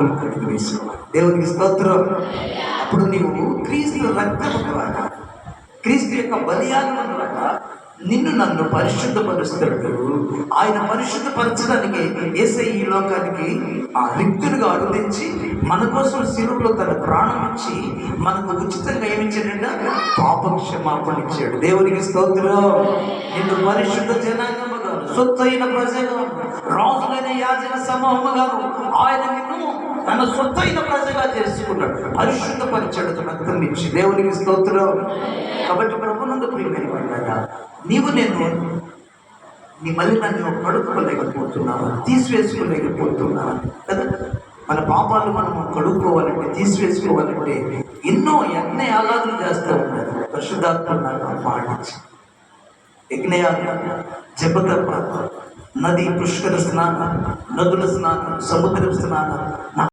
కడుగు వేసుకోవాలి. దేవునికి స్తోత్రం. అప్పుడు నీవు క్రీస్తు రక్తము ద్వారా, క్రీస్తు యొక్క బలియాగం ద్వారా నిన్ను నన్ను పరిశుద్ధపరుస్తాడు. ఆయన పరిశుద్ధపరచడానికి యేసయ్య ఈ లోకానికి ఆ రిక్తులుగా అరుదించి మన కోసం శిలువలో తన ప్రాణం ఇచ్చి మనకు ఉచితంగా ఏమిచ్చాడంట? పాప క్షమాపణ ఇచ్చాడు. దేవునికి స్తోత్రం. నిన్ను పరిశుద్ధ జనాంగముగా, సొత్తైన ప్రజగా, రాజులైన యాజక సమూహముగాను ఆయన నిన్ను తన సొత్తైన ప్రజగా చేసుకున్నాడు, పరిశుద్ధపరిచాడు రక్తం ఇచ్చి. దేవునికి స్తోత్రం. కాబట్టి ప్రభునందు ప్రియమైన వాళ్ళగా, నీవు నేను నీ మళ్ళీ నన్ను కడుక్కోలేకపోతున్నావా, తీసివేసుకోలేకపోతున్నావా కదా? మన పాపాలు మనం కడుక్కోవాలంటే, తీసివేసుకోవాలంటే ఎన్నో యజ్ఞయాగాదులు చేస్తూ ఉన్నారు. పరిశుద్ధాత్మ నాకు పాటించి యజ్ఞయాగ, జపతప, నది పుష్కర స్నానం, నదుల స్నానం, సముద్ర స్నానం,